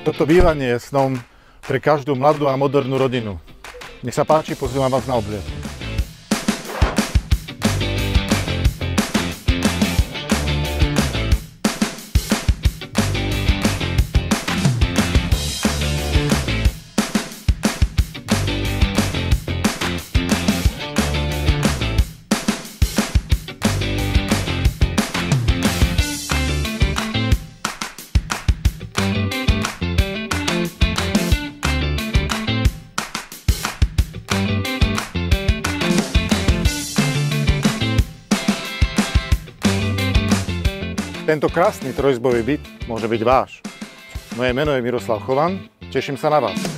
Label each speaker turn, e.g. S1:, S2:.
S1: Toto bývanie je snom pre každú mladú a modernú rodinu. Nech sa páči, pozývam vás na obliad. Tento krásny trojizbový byt môže byť váš. Moje meno je Miroslav Chovan, teším sa na vás.